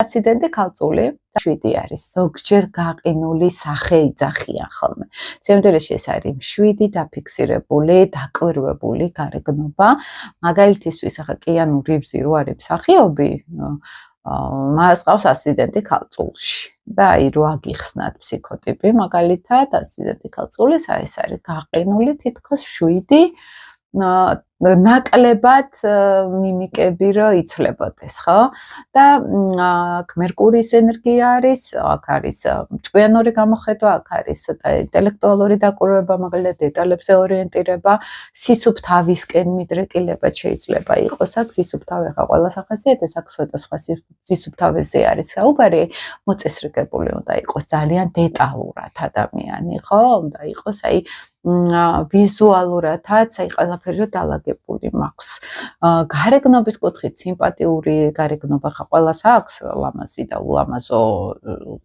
ასიდენტი ქალწული 7 არის. ზოგჯერ გაყინული სახე იძახიან ხოლმე. სიამოვნებაში ეს არის 7 დაფიქსირებული, დაკვირვებული გარეგნობა. მაგალითისთვის ახლა კიანუ რივზი რო არის მსახიობი, მას ყავს ასიდენტი ქალწულში. და აი რო აგიხსნათ ფსიქოტიპი, მაგალითად, ასიდენტი ქალწულის, აი ეს არის გაყინული თითქოს 7 ნაკლებად მიმიკები რო იცვლებოდეს, ხო? და აქ მერკურის ენერგია არის, აქ არის ჭკვიანური გამოხედვა, აქ არის ცოტა ინტელექტუალური დაკვირვება, მაგალითად დეტალებზე ორიენტირება, სისუფთავისკენ მიდრეკილება შეიძლება იყოს. აქ სისუფთავი ახლა ყველას ახასიათებს, აქ სხვადასხვა სისუფთავეზე არის საუბარი, მოწესრიგებული უნდა იყოს ძალიან დეტალურად ადამიანი, ხო? უნდა იყოს აი ვიზუალურადაც აი ყველაფერი დალაგებული მაქვს. გარეგნობის კუთხით სიმპათიური გარეგნობა ხა ყველას აქვს, ლამაზი და ულამაზო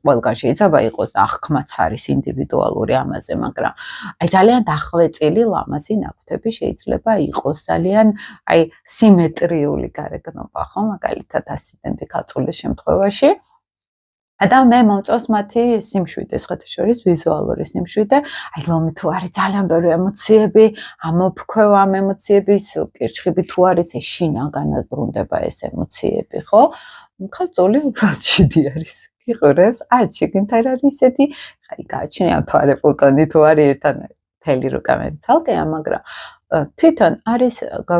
ყველგან შეიძლება იყოს და აღქმაც არის ინდივიდუალური ამაზე, მაგრამ აი ძალიან დახვეწილი ლამაზი ნაკვთები შეიძლება იყოს, ძალიან აი სიმეტრიული გარეგნობა, ხო, მაგალითად ასიდენტი ქალწულის შემთხვევაში. და მე მომწონს მათი სიმშვიდე, სხვათაშორის ვიზუალური სიმშვიდე. აი ლომი თუ არის ძალიან ბევრი ემოციები, ამოფრქვევა ამ ემოციების, კირჩხიბი თუ არის, ეს შინაგანად ბრუნდება ეს ემოციები, ხო? ქალწული უბრალოდ შვიდი არის. გიყურებს, არც შიგნით არ არის ისეთი, აი გააჩნია თუ არა პლუტონი თუ არის ერთად მთელი რუკამერი ცალკეა, მაგრამ თვითონ არის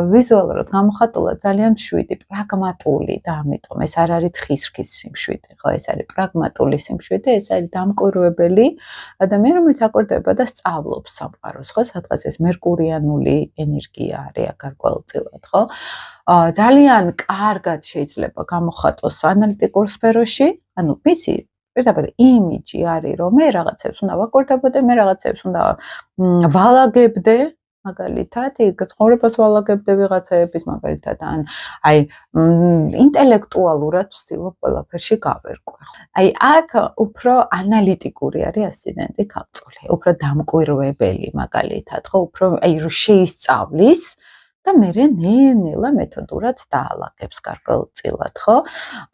ვიზუალურად გამოხატულად ძალიან მშვიდი, პრაგმატული და ამიტომ ეს არ არის თხის-რქის სიმშვიდე, ხო, ეს არის პრაგმატული სიმშვიდე, ეს არის დამკვირვებელი ადამიანი, რომელიც აკვირდება და სწავლობს სამყაროს, ხო, სადღაც ეს მერკურიანული ენერგია არის აქ გარკვეულწილად, ხო? ძალიან კარგად შეიძლება გამოხატოს ანალიტიკურ სფეროში, ანუ მისი პირდაპირ იმიჯი არის, რომ მე რაღაცებს უნდა ვაკვირდებოდე, მე რაღაცებს უნდა ვალაგებდე, მაგალითად, ცხოვრებას ვალაგებდე ვიღაცაების, მაგალითად, ან აი ინტელექტუალურად ვცდილობ ყველაფერში გავერკვე. აი აქ უფრო ანალიტიკური არის ასიდენტი ქალწული, უფრო დამკვირვებელი, მაგალითად, ხო, უფრო აი რო შეისწავლის და მერე ნელა მეთოდურად დაალაგებს გარკვეულწილად, ხო?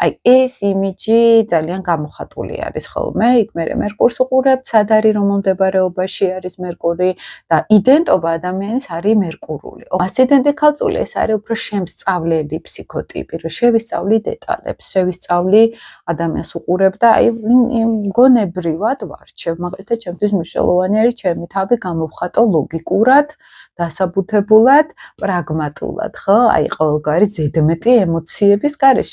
აი ეს იმიჯი ძალიან გამოხატული არის ხოლმე, იქ მერე მერკურს უყურებთ, სად არის რომ მდებარეობაში არის მერკური და იდენტობა ადამიანის არის მერკურული. ასიდენტი ქალწული ეს არის უფრო შემსწავლელი ფსიქოტიპი, რომ შევისწავლი დეტალებს, შევისწავლი ადამიანს უყურებ და აი გონებრივად ვარჩევ, მაგალითად, ჩემთვის მნიშვნელოვანი არის ჩემი თავი გამოვხატო ლოგიკურად, დასაბუთებულად, პრაგმატულად, ხო? აი ყოველგვარი ზედმეტი ემოციების გარეშე.